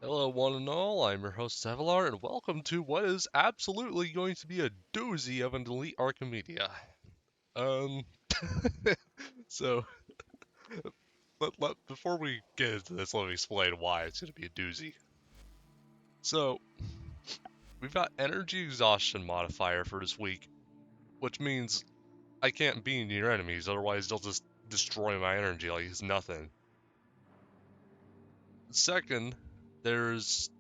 Hello, one and all. I'm your host, Sevalar, and welcome to what is absolutely going to be a doozy of an elite Archimedea. Um, so before we get into this, let me explain why it's going to be a doozy. So we've got energy exhaustion modifier for this week, which means I can't be near enemies, otherwise they'll just destroy my energy like it's nothing. Second, there's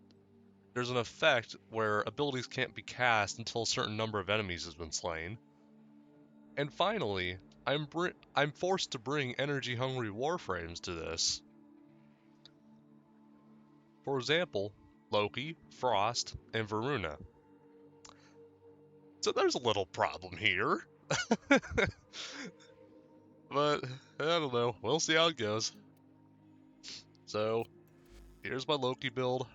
an effect where abilities can't be cast until a certain number of enemies has been slain. And finally, I'm forced to bring energy-hungry Warframes to this. For example, Loki, Frost, and Varuna. So there's a little problem here. But, I don't know, we'll see how it goes. So, here's my Loki build.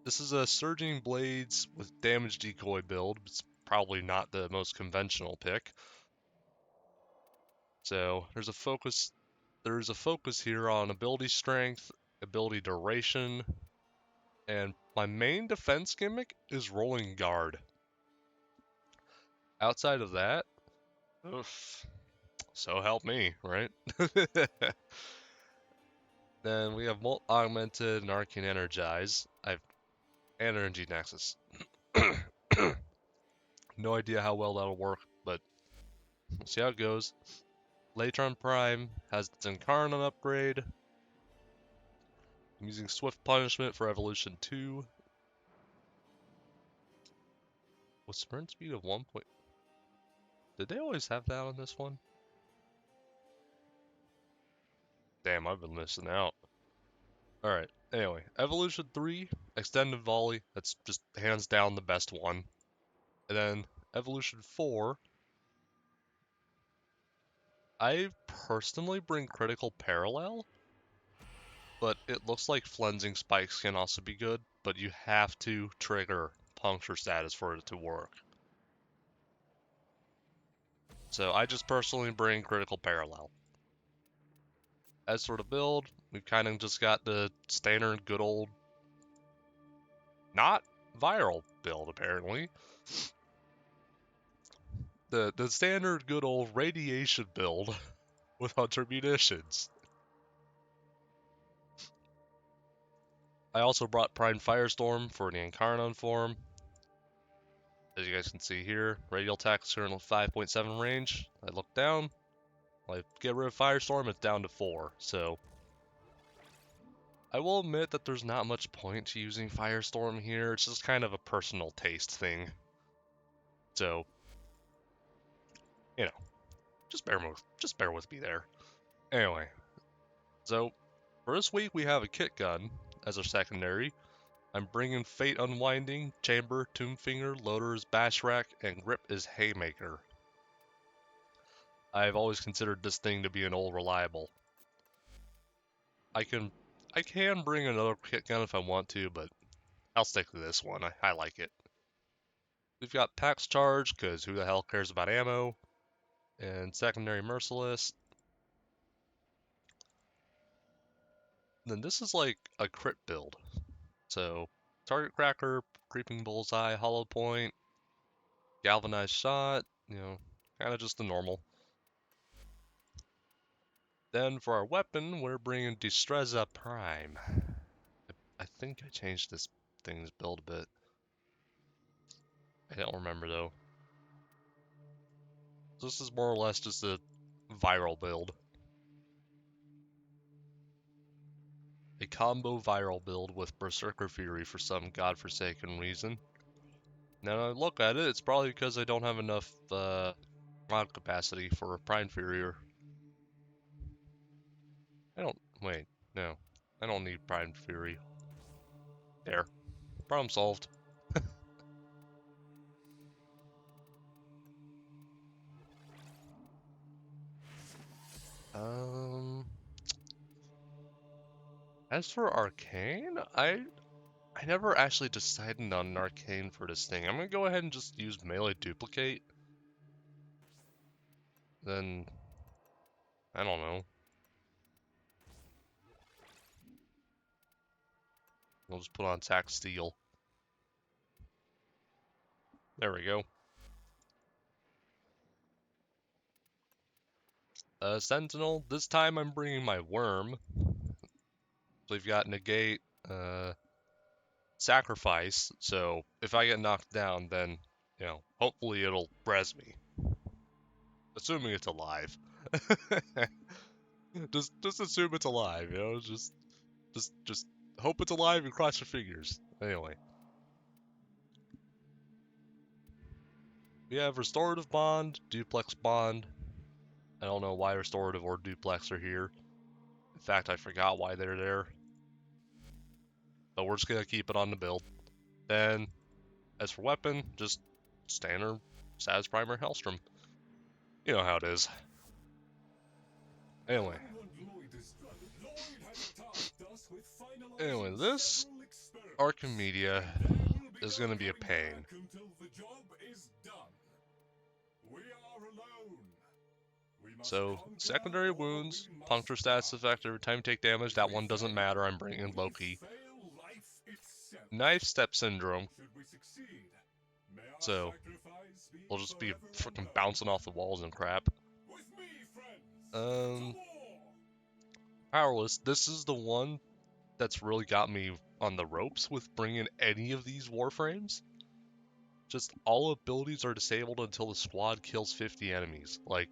This is a Surging Blades with Damage Decoy build. It's probably not the most conventional pick. So, there's a focus here on ability strength, ability duration, and my main defense gimmick is rolling guard. Outside of that, oof, so help me, right? Then we have Augmented and Arcane Energize. I have Energy Nexus. No idea how well that'll work, but we'll see how it goes. Latron Prime has its Incarnate upgrade. I'm using Swift Punishment for Evolution 2. With sprint speed of 1 point... Did they always have that on this one? Damn, I've been missing out. Alright, anyway. Evolution 3, Extended Volley. That's just hands down the best one. And then Evolution 4, I personally bring Critical Parallel, but it looks like Flensing Spikes can also be good, but you have to trigger Puncture status for it to work. So I just personally bring Critical Parallel. As for the build, we've kind of just got the standard good old, not viral build apparently. The standard good old radiation build with Hunter munitions. I also brought Prime Firestorm for the Incarnon form. As you guys can see here, radial attack is currently 5.7 range. I look down, I get rid of Firestorm, it's down to 4. So I will admit that there's not much point to using Firestorm here. It's just kind of a personal taste thing. So, you know, just bear with me there. Anyway, so for this week we have a kit gun as our secondary. I'm bringing Fate Unwinding, Chamber, Tombfinger, Loader's Bash Rack, and Grip is Haymaker. I've always considered this thing to be an old reliable. I can bring another kit gun if I want to, but I'll stick to this one. I like it. We've got Pax Charge, because who the hell cares about ammo? And Secondary Merciless. Then this is like a crit build. So, Target Cracker, Creeping Bullseye, Hollow Point, Galvanized Shot, kind of just the normal. Then for our weapon, we're bringing Destreza Prime. I think I changed this thing's build a bit. I don't remember though. This is more or less just a viral build. A combo viral build with Berserker Fury for some godforsaken reason. Now I look at it, it's probably because I don't have enough mod capacity for a Prime Fury. No. I don't need Prime Fury. There. Problem solved. As for Arcane, I never actually decided on an Arcane for this thing. I'm gonna go ahead and just use Melee Duplicate. Then, I don't know. I'll just put on attack steel. There we go. Sentinel. This time I'm bringing my worm. So we've got negate, sacrifice. So if I get knocked down, then hopefully it'll res me, assuming it's alive. just assume it's alive. Just hope it's alive and cross your fingers. Anyway, we have restorative bond, duplex bond. I don't know why restorative or duplex are here. In fact, I forgot why they're there. But we're just gonna keep it on the build. Then, as for weapon, just standard Saz Primer Hellstrom. You know how it is. Anyway, this Archimedea is gonna be a pain. So, secondary wounds, puncture stats effect every time you take damage. That one doesn't matter. I'm bringing Loki. Knife step syndrome. So, we'll just be freaking bouncing off the walls and crap. Powerless. This is the one that's really got me on the ropes with bringing any of these Warframes. Just all abilities are disabled until the squad kills 50 enemies. Like,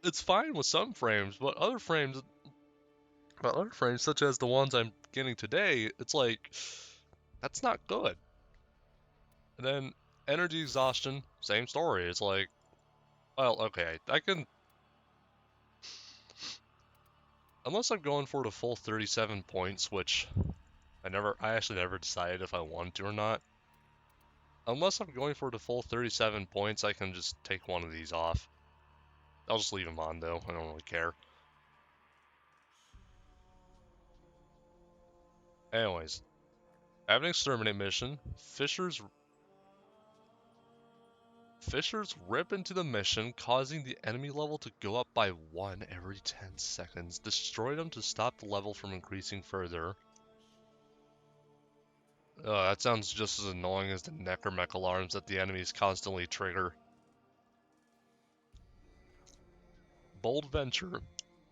it's fine with some frames, but other frames such as the ones I'm getting today, it's like, that's not good. And then energy exhaustion, same story. It's like, well, okay, I can, unless I'm going for the full 37 points, which I actually never decided if I wanted to or not. Unless I'm going for the full 37 points, I can just take one of these off. I'll just leave them on, though. I don't really care. Anyways, I have an exterminate mission. Fishers rip into the mission, causing the enemy level to go up by 1 every 10 seconds. Destroy them to stop the level from increasing further. That sounds just as annoying as the necromech alarms that the enemies constantly trigger. Bold Venture.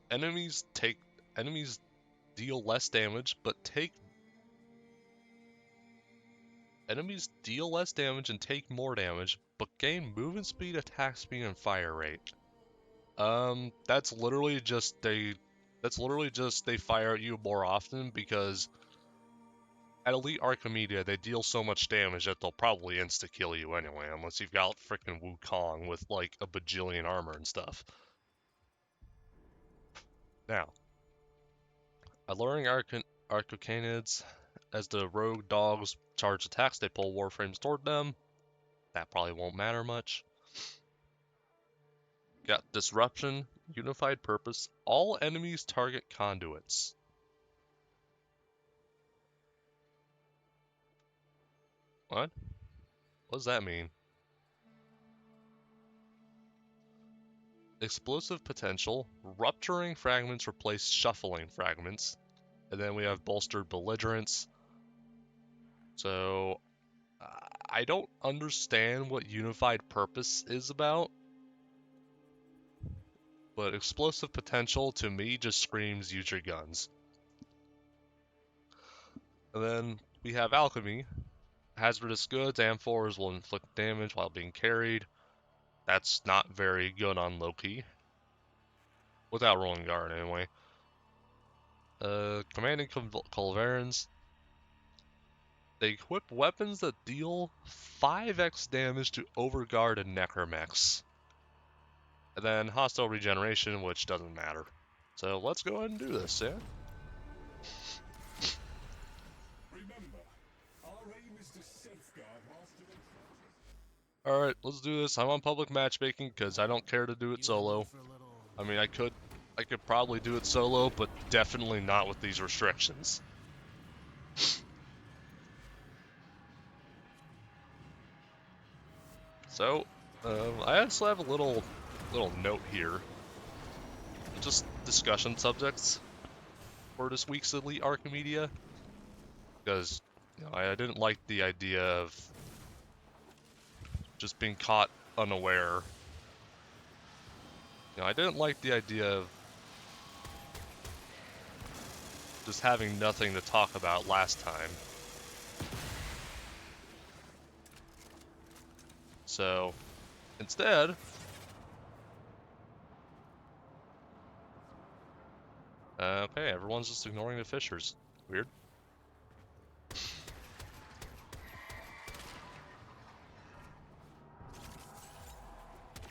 Enemies deal less damage, but Enemies deal less damage and take more damage, but gain movement speed, attack speed, and fire rate. That's literally just they fire at you more often because at Elite Archimedea they deal so much damage that they'll probably insta-kill you anyway, unless you've got freaking Wukong with like a bajillion armor and stuff. Now, alluring Archocanids. As the rogue dogs charge attacks, they pull Warframes toward them. That probably won't matter much. Got Disruption, Unified Purpose. All enemies target conduits. What? What does that mean? Explosive Potential. Rupturing Fragments replace Shuffling Fragments. And then we have Bolstered Belligerence. So, I don't understand what Unified Purpose is about. But Explosive Potential, to me, just screams use your guns. And then we have Alchemy. Hazardous goods, amphors will inflict damage while being carried. That's not very good on Loki. Without rolling guard, anyway. Commanding Culverins. They equip weapons that deal 5x damage to Overguard and Necromechs. And then Hostile Regeneration, which doesn't matter. So let's go ahead and do this, yeah? Alright, let's do this. I'm on public matchmaking because I don't care to do it solo. I mean, I could probably do it solo, but definitely not with these restrictions. So, I also have a little note here. Just discussion subjects. for this week's Elite Archimedea, because I didn't like the idea of just being caught unaware. I didn't like the idea of just having nothing to talk about last time. So, instead, okay, everyone's just ignoring the fishers. Weird.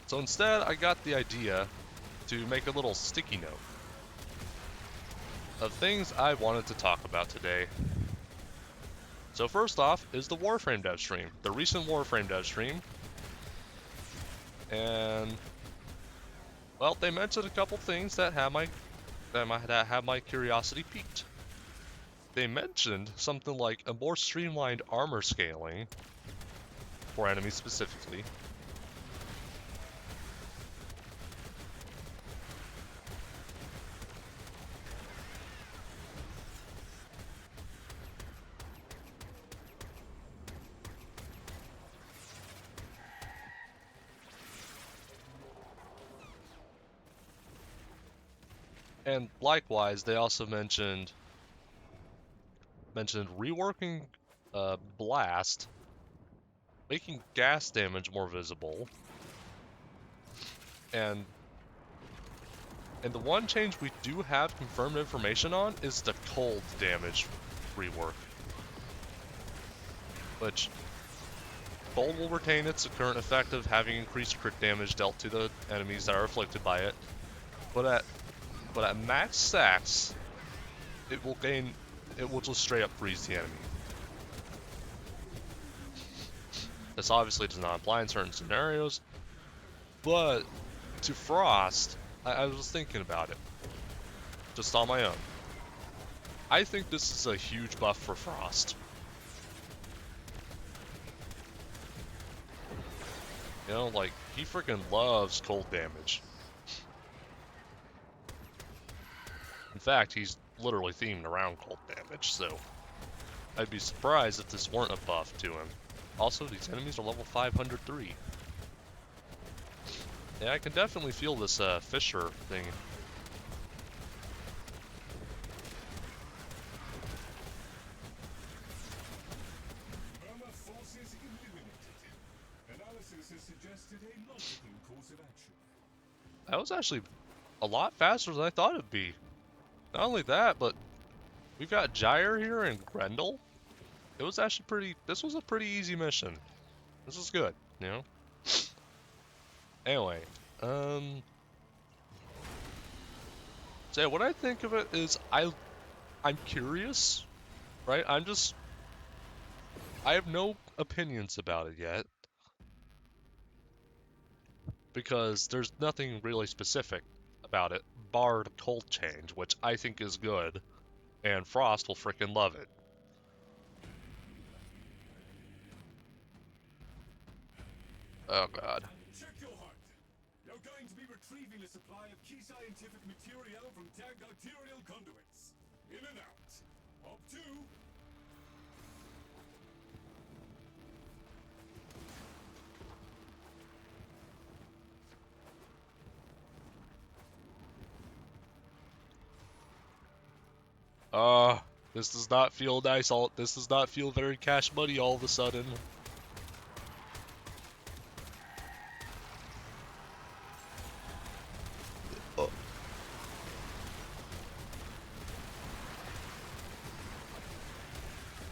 So instead, I got the idea to make a little sticky note of things I wanted to talk about today. So first off is the Warframe dev stream, the recent Warframe dev stream. And, well, they mentioned a couple things that have my curiosity piqued. They mentioned something like a more streamlined armor scaling for enemies specifically. And likewise, they also mentioned reworking blast, making gas damage more visible, and the one change we do have confirmed information on is the cold damage rework, which cold will retain its current effect of having increased crit damage dealt to the enemies that are afflicted by it, but at max stacks, it will just straight up freeze the enemy. This obviously does not apply in certain scenarios, but to Frost, I was thinking about it, just on my own. I think this is a huge buff for Frost. Like, he freaking loves cold damage. In fact, he's literally themed around cold damage, so I'd be surprised if this weren't a buff to him. Also, these enemies are level 503. Yeah, I can definitely feel this Fisher thing. Forces eliminated. Analysis has suggested a logical course of action. That was actually a lot faster than I thought it'd be. Not only that, but we've got Gyre here and Grendel. It was actually this was a pretty easy mission. This is good, Anyway, so yeah, what I think of it is I'm curious, right? I have no opinions about it yet, because there's nothing really specific about it, bar the cold change, which I think is good, and Frost will frickin' love it. Oh god. Check your heart. You're going to be retrieving a supply of key scientific material from tagged arterial conduits. In and out. Up to... This does not feel nice. This does not feel very Cash Money all of a sudden. Oh.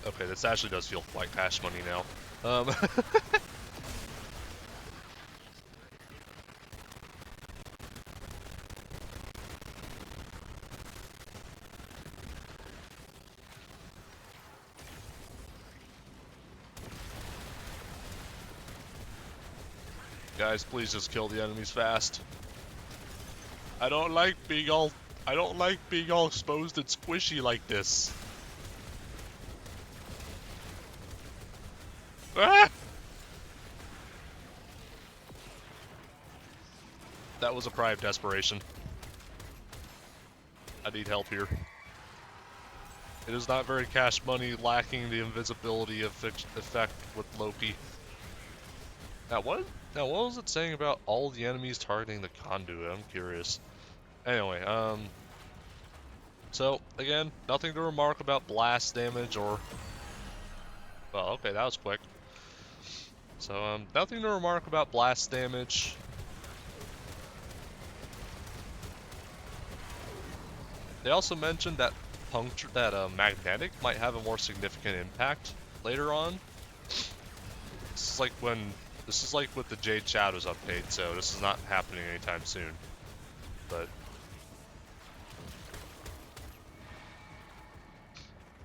Okay, this actually does feel like Cash Money now. Guys, please just kill the enemies fast. I don't like being all exposed and squishy like this. Ah! That was a cry of desperation. I need help here. It is not very cash money, lacking the invisibility effect with Loki. Now what? Now what was it saying about all the enemies targeting the conduit? I'm curious. Anyway, so again, nothing to remark about blast damage or. Well, okay, that was quick. So nothing to remark about blast damage. They also mentioned that magnetic might have a more significant impact later on. This is like with the Jade Shadows update, so this is not happening anytime soon. But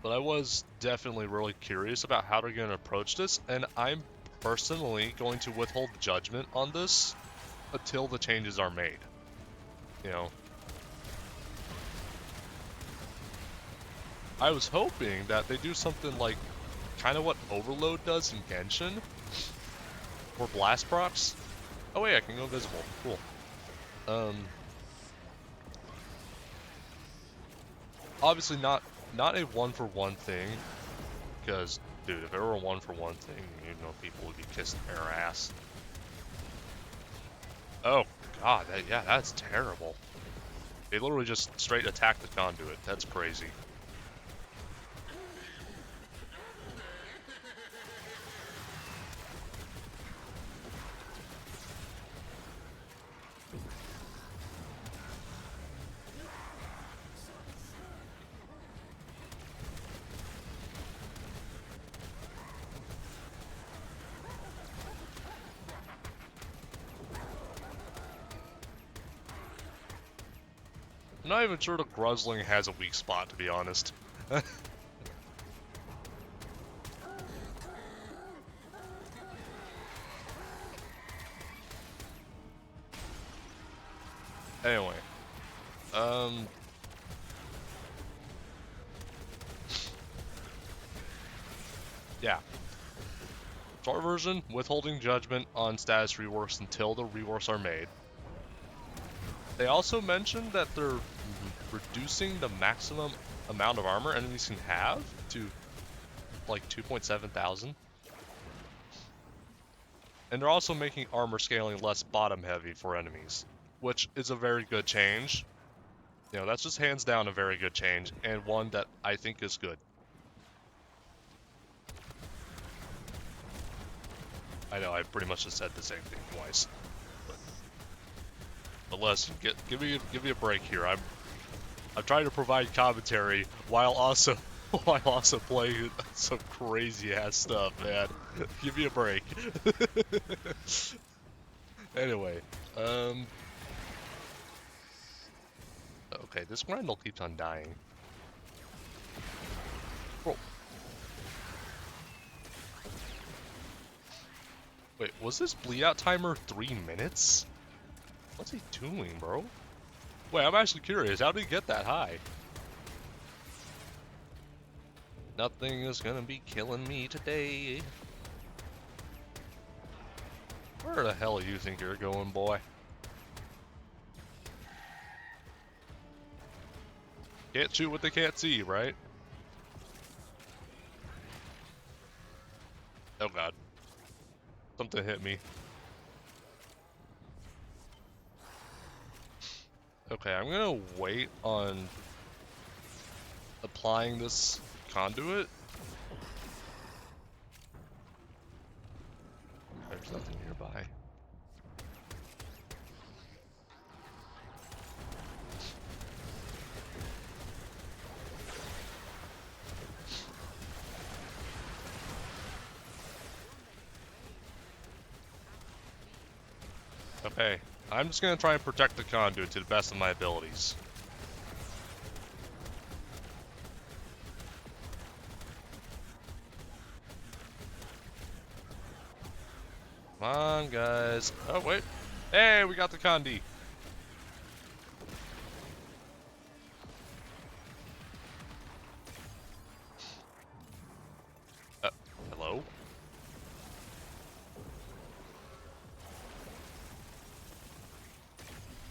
I was definitely really curious about how they're going to approach this, and I'm personally going to withhold judgment on this until the changes are made. You know, I was hoping that they do something like kind of what Overload does in Genshin for blast procs. Oh wait, I can go invisible. Cool. Obviously not a one-for-one thing, because dude, if it were a one-for-one thing, you know, people would be kissing their ass. Oh god, yeah, that's terrible. They literally just straight attack the conduit. That's crazy. I'm not even sure the Gruzling has a weak spot, to be honest. Anyway, yeah. Short version, withholding judgment on status reworks until the reworks are made. They also mentioned that they're reducing the maximum amount of armor enemies can have to like 2.7 thousand. And they're also making armor scaling less bottom heavy for enemies, which is a very good change. You know, that's just hands down a very good change, and one that I think is good. I know I pretty much just said the same thing twice, but listen, give me a break here. I'm trying to provide commentary while also playing some crazy ass stuff, man. Give me a break. Anyway, okay, this Grendel keeps on dying. Bro. Wait, was this bleed out timer 3 minutes? What's he doing, bro? Wait, I'm actually curious. How did he get that high? Nothing is gonna be killing me today. Where the hell do you think you're going, boy? Can't shoot what they can't see, right? Oh god. Something hit me. Okay, I'm gonna wait on applying this conduit. There's nothing nearby. Okay, I'm just gonna try and protect the conduit to the best of my abilities. Come on, guys. Oh, wait. Hey, we got the Condi. Hello?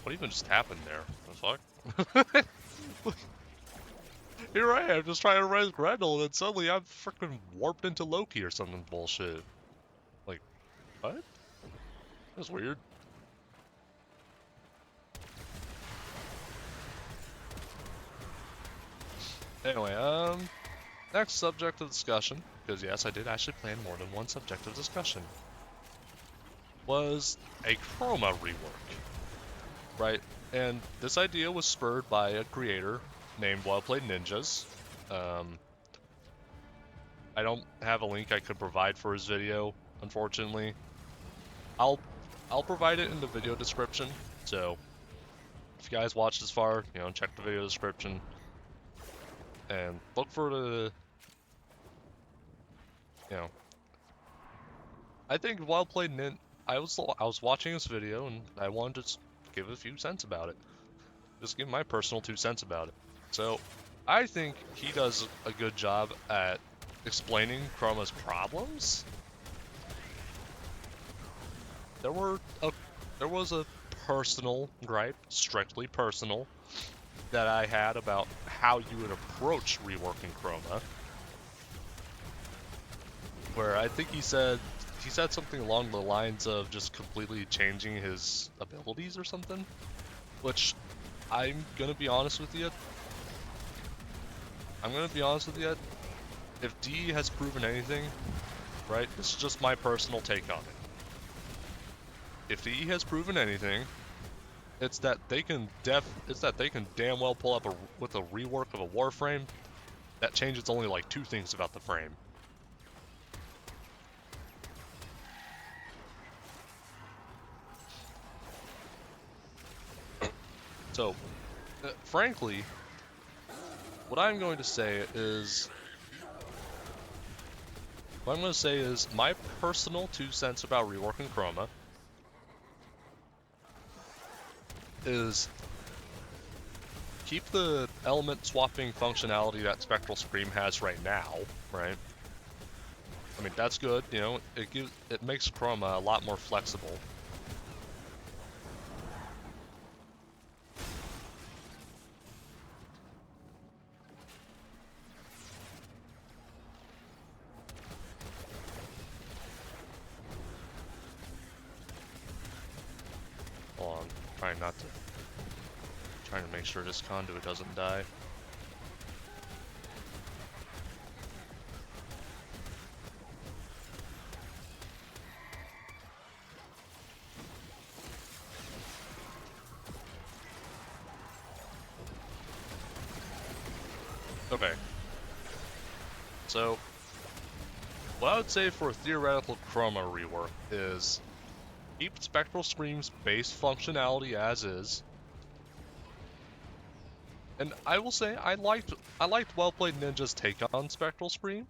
What even just happened there? What the fuck? Here I am just trying to res Grendel, and then suddenly I'm freaking warped into Loki or something bullshit. Like, what? That's weird. Anyway, next subject of discussion, because yes, I did actually plan more than one subject of discussion, was a chroma rework, right? And this idea was spurred by a creator named Wellplayed Ninjas. I don't have a link I could provide for his video, unfortunately. I'll provide it in the video description. So if you guys watch this far, check the video description and look for the, I think Wellplayed Nin. I was watching this video and I wanted to just give a few cents about it. Just give my personal 2 cents about it. So I think he does a good job at explaining Chroma's problems. There was a personal gripe, strictly personal, that I had about how you would approach reworking Chroma. Where I think he said something along the lines of just completely changing his abilities or something. Which I'm gonna be honest with you. If D has proven anything, right? This is just my personal take on it. If D has proven anything, it's that they can damn well pull up with a rework of a Warframe that changes only like 2 things about the frame. So, frankly, what I'm going to say is my personal 2 cents about reworking Chroma is keep the element swapping functionality that Spectral Scream has right now, right? I mean, that's good, it makes Chroma a lot more flexible. Hold on, trying to make sure this conduit doesn't die. Okay. So, what I would say for a theoretical Chroma rework is keep Spectral Scream's base functionality as is. And I will say I liked Wellplayed Ninja's take on Spectral Scream.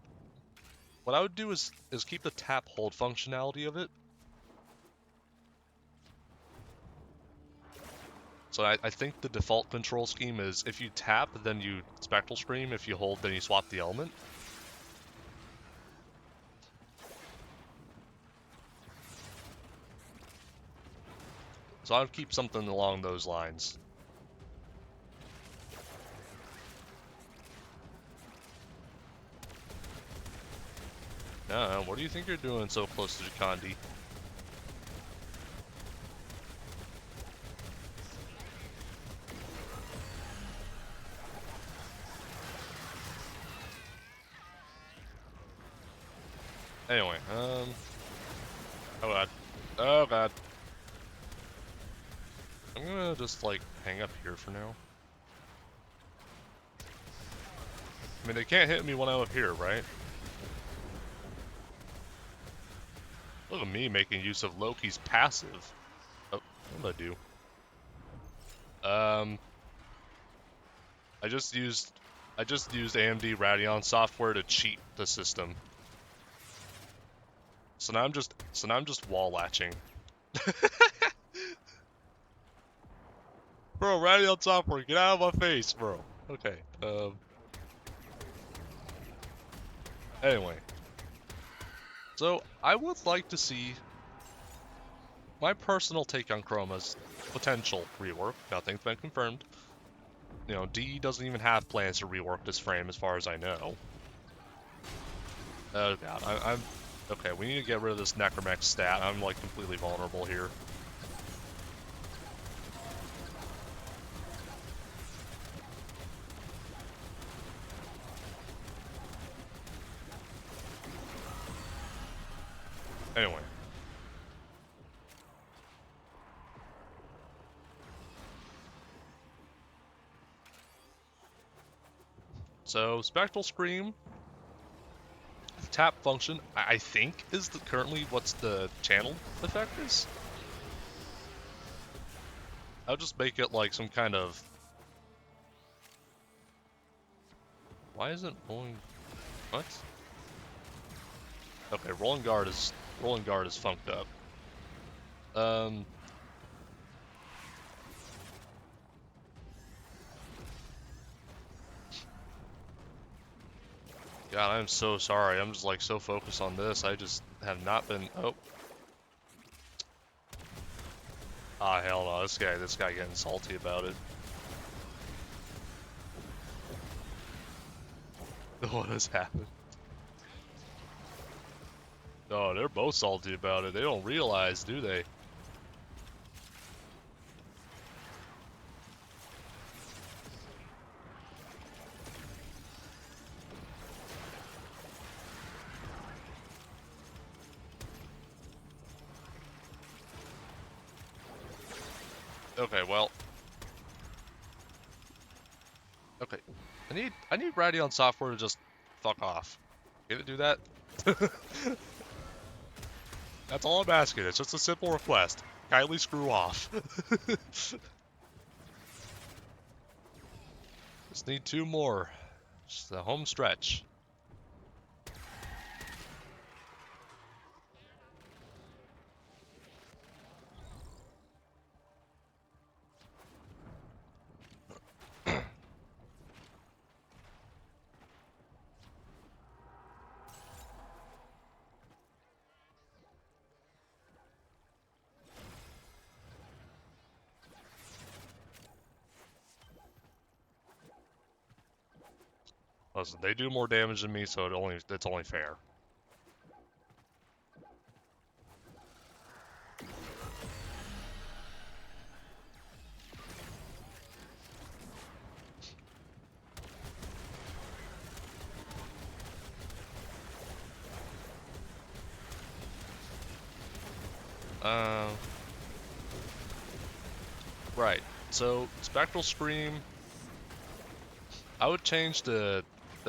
What I would do is keep the tap hold functionality of it. So I think the default control scheme is if you tap, then you Spectral Scream. If you hold, then you swap the element. So I would keep something along those lines. What do you think you're doing so close to Jakandi? Anyway, oh god. Oh god. I'm gonna just, like, hang up here for now. I mean, they can't hit me when I'm up here, right? Look at me making use of Loki's passive. Oh, what did I do? I just used AMD Radeon software to cheat the system. So now I'm just wall latching. Bro, Radeon software, get out of my face, bro. Okay. Anyway. So, I would like to see my personal take on Chroma's potential rework. Nothing's been confirmed. You know, D doesn't even have plans to rework this frame as far as I know. Oh god, I'm... Okay, we need to get rid of this Necromech stat. I'm like completely vulnerable here. Anyway. So, Spectral Scream, tap function, I think is currently what's the channel effect is. I'll just make it like some kind of... Why isn't rolling... What? Okay, rolling guard is funked up. God, I'm so sorry. I'm just like so focused on this. I just have not been... Oh. Ah, hell no. This guy getting salty about it. What has happened? Oh, they're both salty about it. They don't realize, do they? Okay, well. Okay. I need Radeon software to just fuck off. Can it do that? That's all I'm asking. It's just a simple request. Kindly screw off. Just need 2 more. Just the home stretch. Listen, they do more damage than me, so it's only fair. Right. So Spectral Scream, I would change the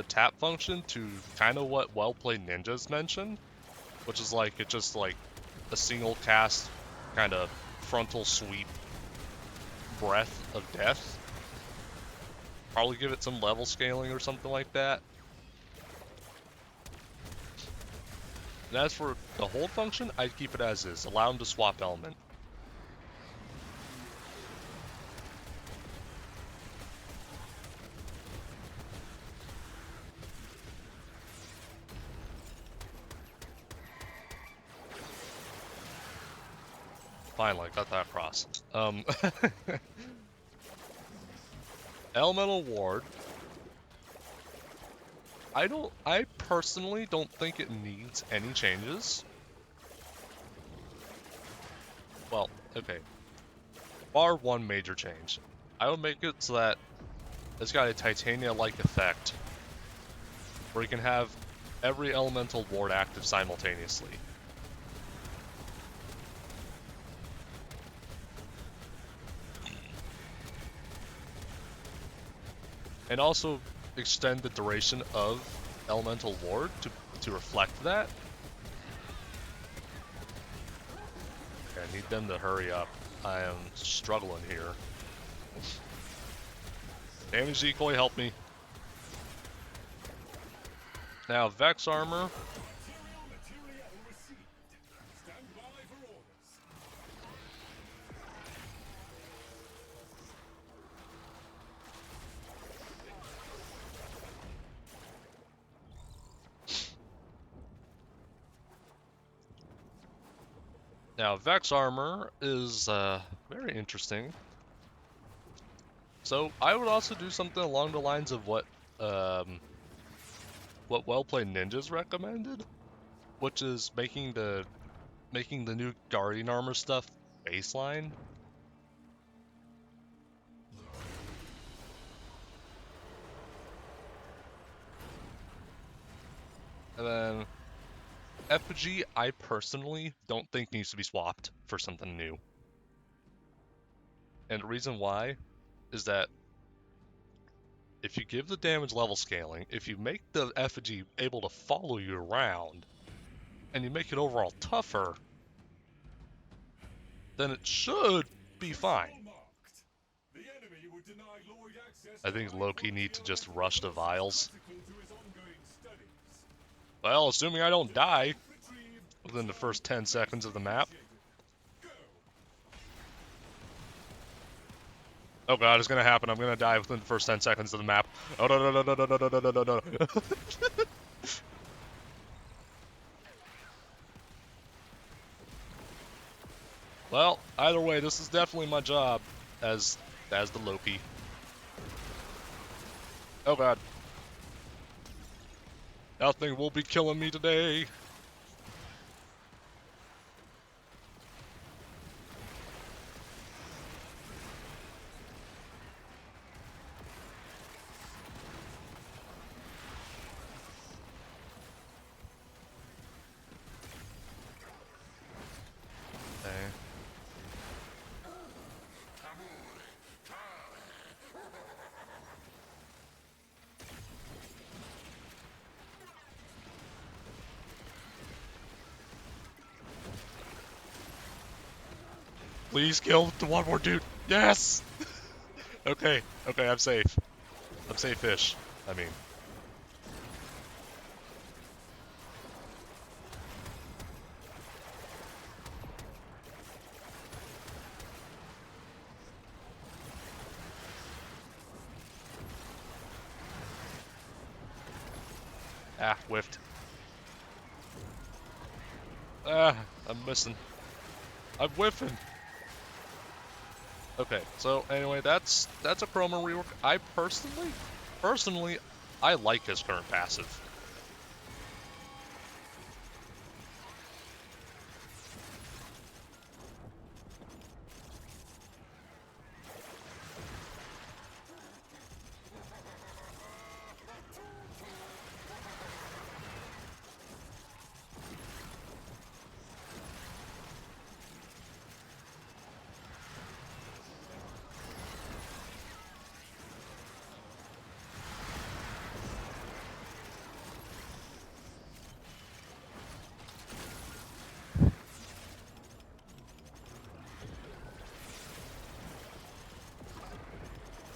tap function to kind of what Well Played Ninjas mentioned, which is like it's just like a single cast kind of frontal sweep breath of death. Probably give it some level scaling or something like that. And as for the hold function, I'd keep it as is. Allow him to swap element. Finally, got that across. Elemental Ward. I personally don't think it needs any changes. Well, okay. Bar one major change. I would make it so that it's got a Titania-like effect, where you can have every elemental ward active simultaneously. And also extend the duration of elemental ward to reflect that. Okay, I need them to hurry up. I am struggling here. Damage decoy, help me. Now, Vex armor. Materia received. Stand by for orders. Now, Vex armor is very interesting. So I would also do something along the lines of what Well Played Ninjas recommended, which is making the new Guardian armor stuff baseline. And then effigy, I personally don't think needs to be swapped for something new. And the reason why is that if you give the damage level scaling, if you make the effigy able to follow you around, and you make it overall tougher, then it should be fine. The enemy would deny Lloyd access I to think Loki high-quality needs to just electrical rush the parts vials. critical to his ongoing studies. Well, assuming I don't die Retrieve within the return first 10 seconds of the map. initiated. Go. Oh god, it's gonna happen. I'm gonna die within the first 10 seconds of the map. Oh no no no no no no no no no no no. Well, either way, this is definitely my job as the Loki. Oh god. Nothing will be killing me today. Okay. Please kill the one more dude. Yes! Okay, okay, I'm safe. I'm safe-ish. I mean. Ah, whiffed. Ah, I'm missing. I'm whiffing. Okay, so anyway, that's a chroma rework. I personally, I like his current passive.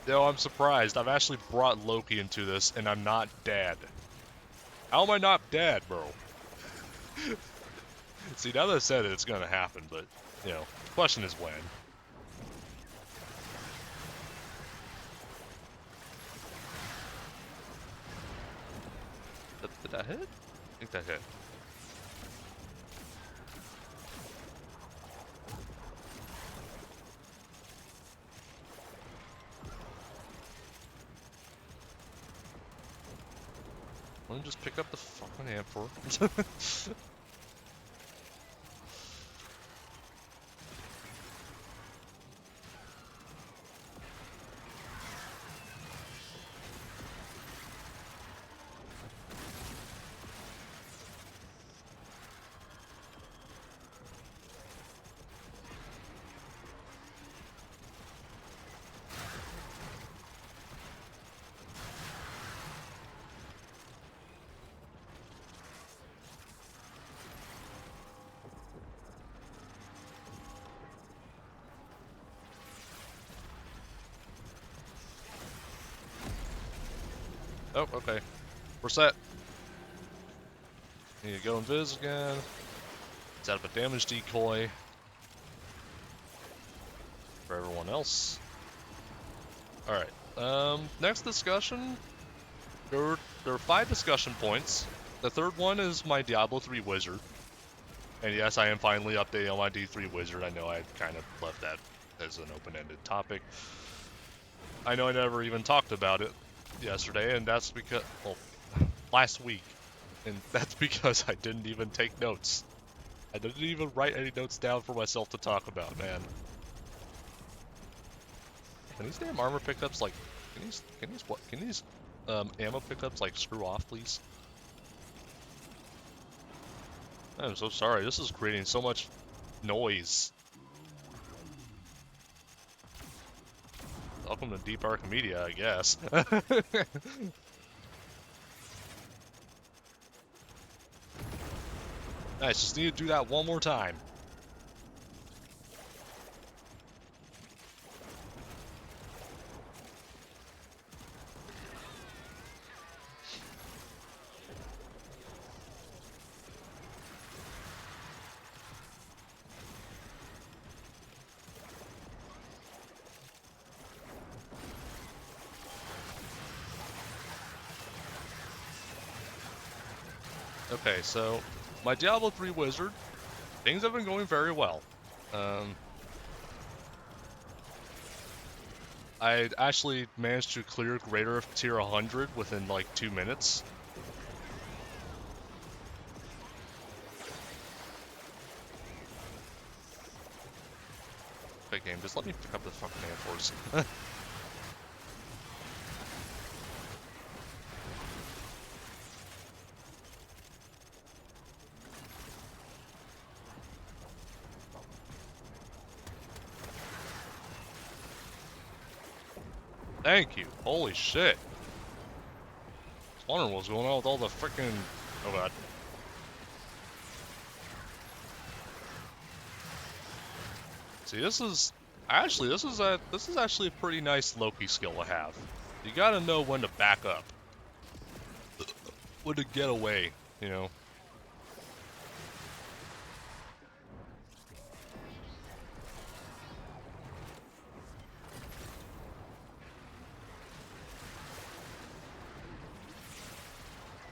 No, I'm surprised. I've actually brought Loki into this, and I'm not dead. How am I not dead, bro? See, now that I said it, it's gonna happen, but, you know, the question is when. Did that hit? I think that hit. Let me just pick up the fucking amphor. Oh, okay. We're set. Need to go invis again. Set up a damage decoy for everyone else. Alright. Next discussion. There are 5 discussion points. The third one is my Diablo 3 wizard. And yes, I am finally updating on my D3 wizard. I know I kind of left that as an open-ended topic. I know I never even talked about it yesterday, and that's because, well, last week, and that's because I didn't even take notes. I didn't even write any notes down for myself to talk about, man. Can these damn armor pickups, like, can these ammo pickups, like, screw off, please? I'm so sorry, this is creating so much noise. Welcome to Deep Archimedea, I guess. Nice, just need to do that one more time. Okay, so my Diablo 3 wizard, things have been going very well. I actually managed to clear greater of tier 100 within like 2 minutes. Okay, game, just let me pick up the fucking Amphors. Thank you. Holy shit. I was wondering what's going on with all the freaking. Oh god. See, this is actually a pretty nice Loki skill to have. You gotta know when to back up, when to get away, you know.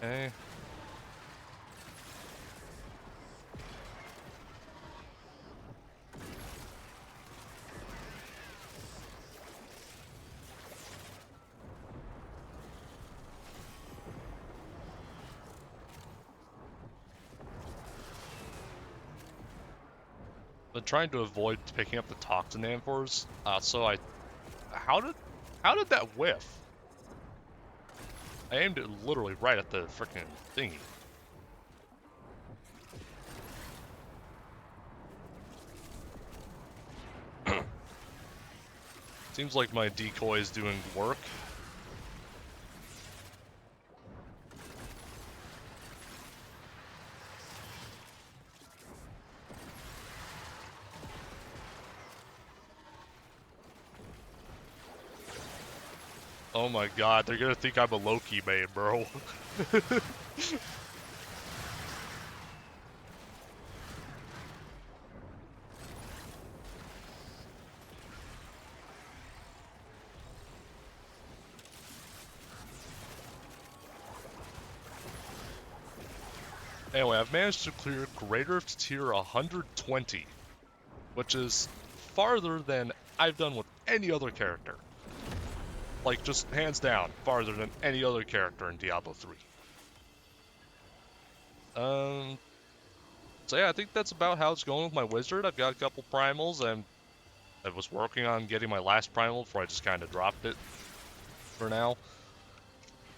Okay. Been trying to avoid picking up the toxin amphors. How did that whiff? I aimed it literally right at the freaking thingy. Seems like my decoy is doing work. Oh my god, they're gonna think I'm a Loki main, bro. Anyway, I've managed to clear greater tier 120, which is farther than I've done with any other character. Like, just hands down, farther than any other character in Diablo 3. So yeah, I think that's about how it's going with my wizard. I've got a couple primals, and I was working on getting my last primal before I just kind of dropped it for now.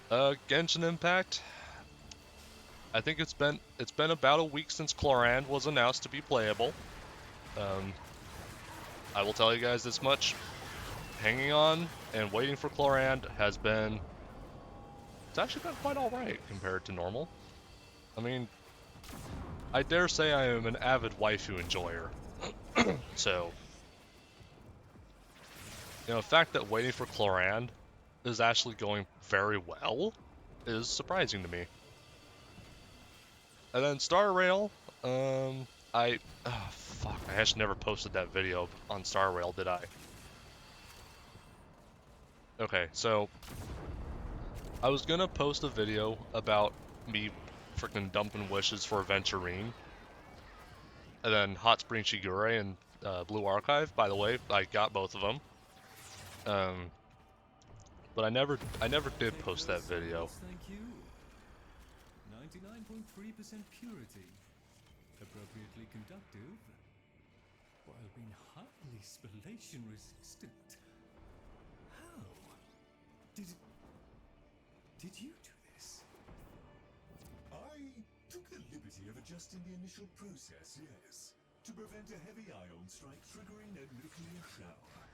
Genshin Impact. I think it's been about a week since Chlorand was announced to be playable. I will tell you guys this much: hanging on and waiting for Chlorand has been, it's actually been quite alright compared to normal. I mean, I dare say I am an avid waifu enjoyer. So, you know, the fact that waiting for Chlorand is actually going very well is surprising to me. And then Star Rail, oh fuck, I actually never posted that video on Star Rail, did I? Okay, so I was gonna post a video about me freaking dumping wishes for Aventurine, and then Hot Spring Shigure and Blue Archive. By the way, I got both of them. but I never did post that video. Thank you. 99.3% purity. Appropriately conductive, while being highly spallation resistant. How? Did you do this? I took the liberty of adjusting the initial process, yes. To prevent a heavy ion strike triggering a nuclear shower.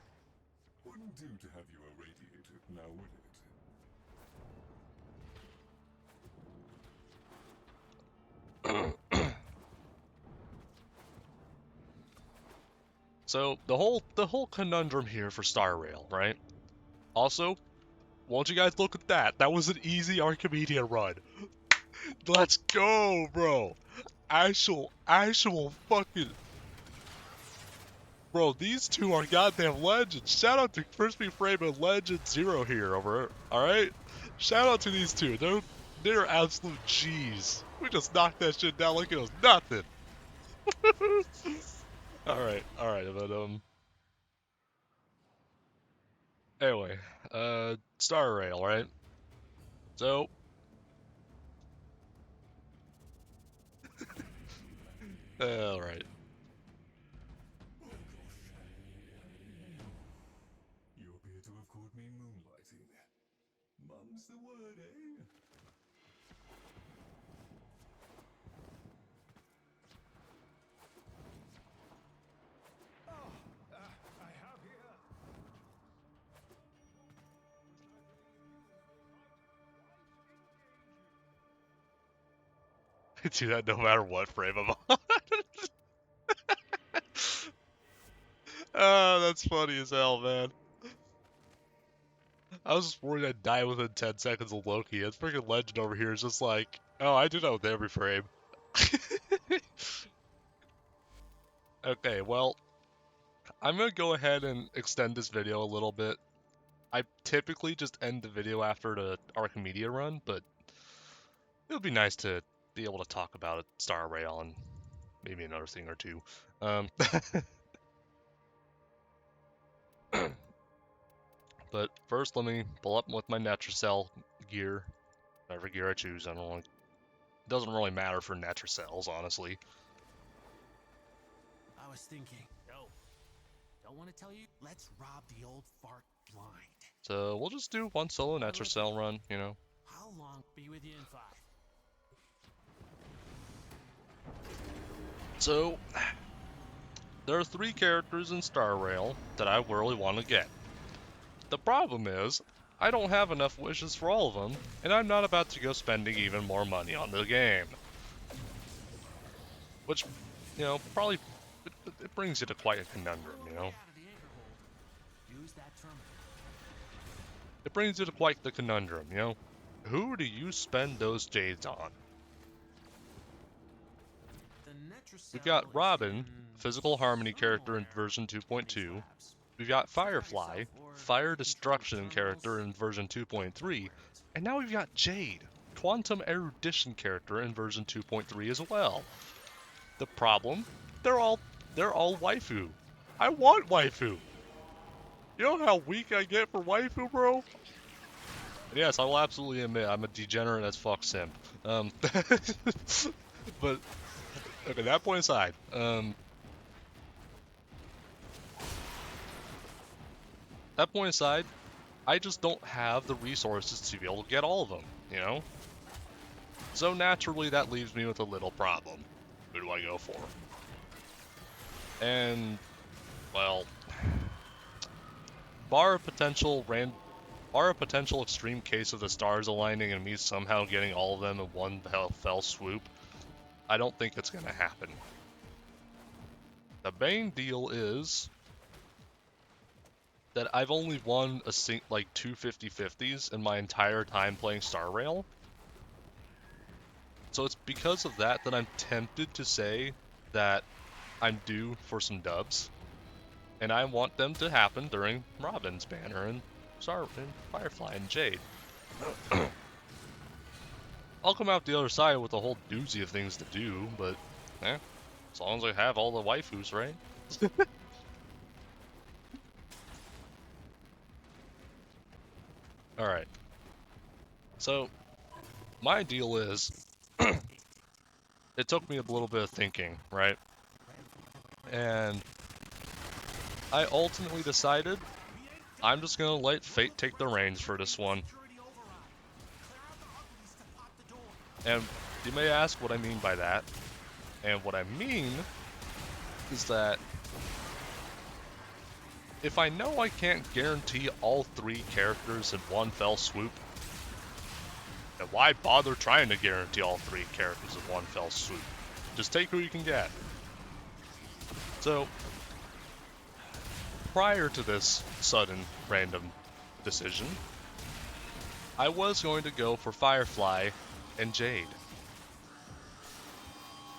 Wouldn't do to have you irradiated, now would it? So the whole conundrum here for Star Rail, right? Also, won't you guys look at that? That was an easy Archimedea run. Let's go, bro. Actual fucking... Bro, these two are goddamn legends. Shout out to Crispy Frame and Legend Zero here over, alright? Shout out to these two. They're absolute G's. We just knocked that shit down like it was nothing. Alright, but anyway, Star Rail, right? So alright. You appear to have caught me moonlighting. Mum's the word, eh? I have here. Do that no matter what frame I'm on. Oh, that's funny as hell, man. I was just worried I'd die within 10 seconds of Loki. It's freaking Legend over here is just like, oh, I do that with every frame. Okay, well, I'm gonna go ahead and extend this video a little bit. I typically just end the video after the Archimedea run, but it would be nice to be able to talk about Star Rail and maybe another thing or two. But first, let me pull up with my Netracell gear. Whatever gear I choose, I don't want. It doesn't really matter for Netracells, honestly. I was thinking. Don't want to tell you. Let's rob the old fart blind. So we'll just do one solo Netracell run, you know. How long? Be with you in 5. So there are 3 characters in Star Rail that I really want to get. The problem is, I don't have enough wishes for all of them, and I'm not about to go spending even more money on the game. Which, you know, probably, it brings you to quite a conundrum, you know? Use that terminal. It brings you to quite the conundrum, you know? Who do you spend those jades on? We've got Robin, physical harmony character in version 2.2. We've got Firefly, fire destruction character in version 2.3, and now we've got Jade, quantum erudition character in version 2.3 as well. The problem? They're all waifu. I want waifu. You know how weak I get for waifu, bro? And yes, I will absolutely admit I'm a degenerate as fuck simp. But okay, that point aside, I just don't have the resources to be able to get all of them, you know? So naturally, that leaves me with a little problem. Who do I go for? And, well, bar a potential extreme case of the stars aligning and me somehow getting all of them in one fell swoop, I don't think it's gonna happen. The main deal is that I've only won like 2 50-50s in my entire time playing Star Rail. So it's because of that that I'm tempted to say that I'm due for some dubs. And I want them to happen during Robin's banner and Firefly and Jade. I'll come out the other side with a whole doozy of things to do, but as long as I have all the waifus, right? Alright. So, my deal is, it took me a little bit of thinking, right? And I ultimately decided I'm just gonna let fate take the reins for this one. And you may ask what I mean by that. And what I mean is that if I know I can't guarantee all 3 characters in one fell swoop, then why bother trying to guarantee all 3 characters in one fell swoop? Just take who you can get. So, prior to this sudden random decision, I was going to go for Firefly and Jade.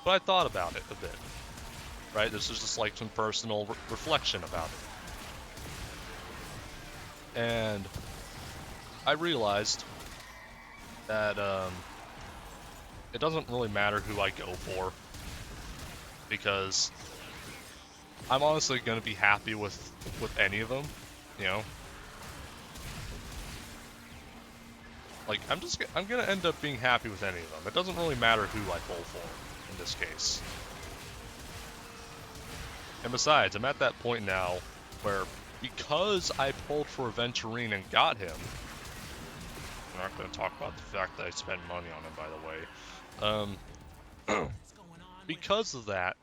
But I thought about it a bit, right? This is just like some personal reflection about it. And I realized that it doesn't really matter who I go for, because I'm honestly going to be happy with any of them, you know? Like, I'm going to end up being happy with any of them. It doesn't really matter who I pull for in this case. And besides, I'm at that point now where, because I pulled for Aventurine and got him, I'm not going to talk about the fact that I spent money on him, by the way. Because of that,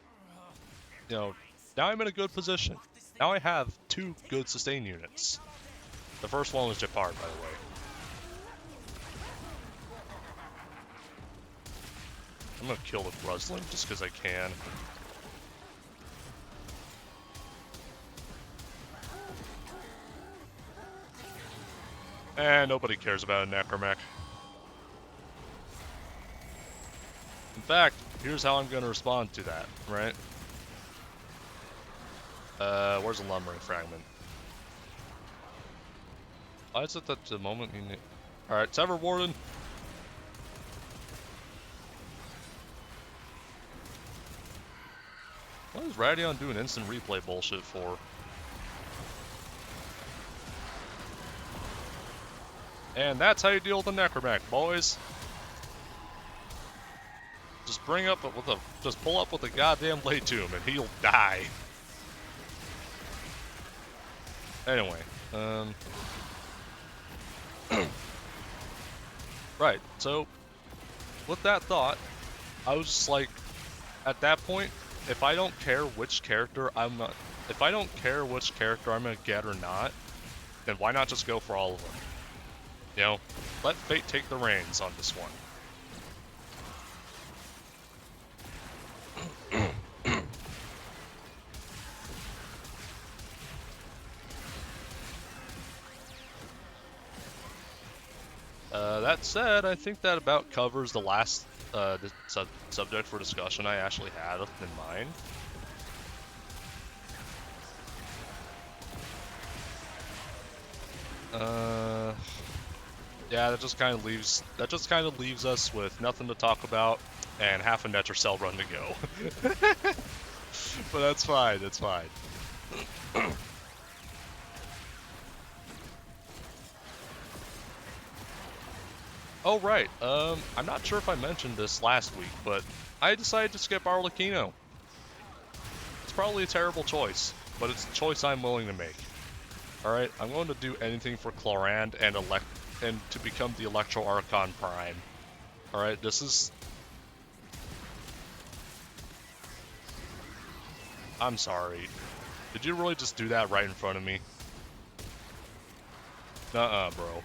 you know, now I'm in a good position. Now I have 2 good sustain units. The first one was Japard, by the way. I'm gonna kill the Gruslin just because I can. And nobody cares about a Necromech. In fact, here's how I'm gonna respond to that, right? Where's the Lumbering Fragment? Why is it that the moment you need... Alright, Sever Warden! What is Radion doing instant replay bullshit for? And that's how you deal with a Necromech, boys. Just just pull up with a goddamn Lay Tomb and he'll die. Anyway, right, so, with that thought, I was just like, at that point, if I don't care which character I'm gonna get or not, then why not just go for all of them? You know, let fate take the reins on this one. That said, I think that about covers the last subject for discussion I actually had in mind. Yeah, that just kind of leaves us with nothing to talk about and half a Nether Cell run to go. But that's fine. That's fine. Oh, right. I'm not sure if I mentioned this last week, but I decided to skip Arlecchino. It's probably a terrible choice, but it's a choice I'm willing to make. Alright, I'm going to do anything for Clorand and to become the Electro Archon Prime. Alright, this is... I'm sorry. Did you really just do that right in front of me? Nuh-uh, bro.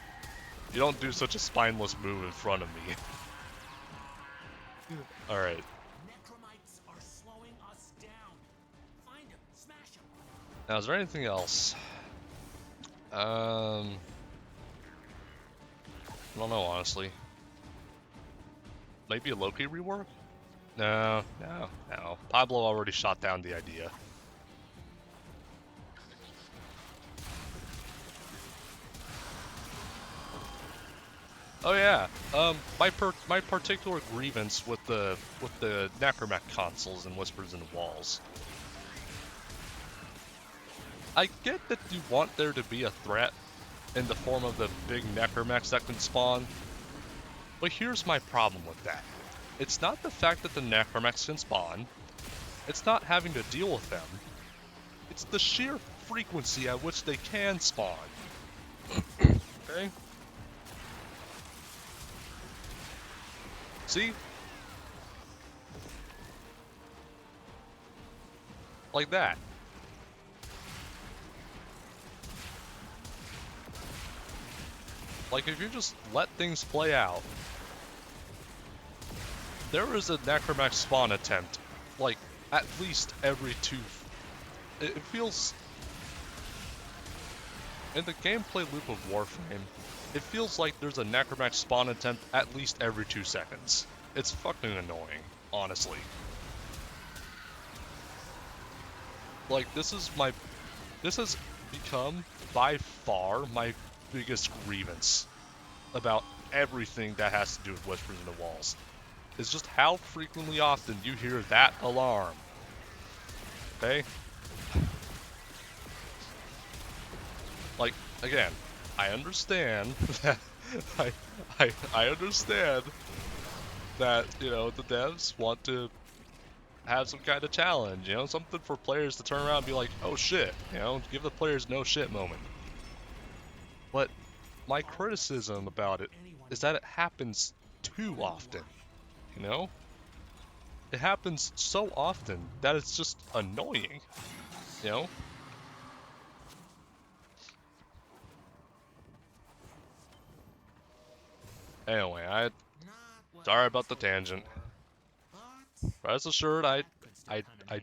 You don't do such a spineless move in front of me. Alright. Necromites are slowing us down. Find him, smash him. Now, is there anything else? I don't know, honestly. Maybe a Loki rework? No. Pablo already shot down the idea. Oh yeah. My particular grievance with the Necromech consoles and Whispers in the Walls. I get that you want there to be a threat, in the form of the big necromechs that can spawn. But here's my problem with that. It's not the fact that the necromechs can spawn. It's not having to deal with them. It's the sheer frequency at which they can spawn. Okay? See? Like that. Like, if you just let things play out, there is a necromech spawn attempt, like, at least every two... It feels... In the gameplay loop of Warframe, it feels like there's a necromech spawn attempt at least every 2 seconds. It's fucking annoying, honestly. Like, this has become, by far, my biggest grievance about everything that has to do with Whispers in the Walls. It's just how frequently often you hear that alarm. Okay? Like, again, I understand that I understand that, you know, the devs want to have some kind of challenge, you know, something for players to turn around and be like, oh shit, you know, give the players no shit moment. But my criticism about it is that it happens too often, you know? It happens so often that it's just annoying, you know? Anyway, sorry about the tangent. Rest assured, I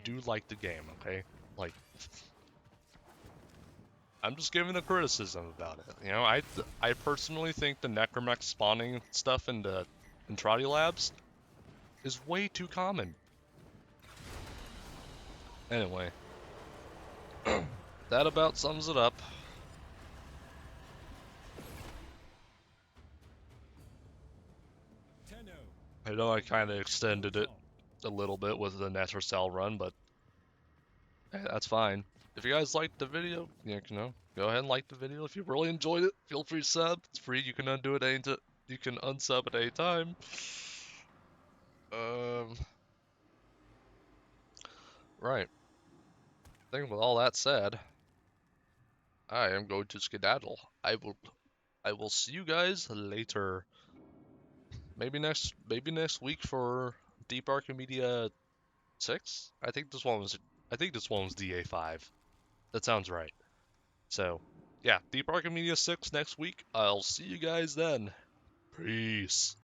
do like the game, okay? Like, I'm just giving a criticism about it. You know, I personally think the necromech spawning stuff in the Entrati labs is way too common. Anyway, that about sums it up. I know I kind of extended it a little bit with the Nether Cell run, but hey, that's fine. If you guys liked the video, you know, go ahead and like the video. If you really enjoyed it, feel free to sub. It's free. You can undo it you can unsub at any time. Right. I think with all that said, I am going to skedaddle. I will see you guys later. Maybe next week for Deep Archimedea 6? I think this one was DA5. That sounds right. So, yeah, Deep Archimedea 6 next week. I'll see you guys then. Peace.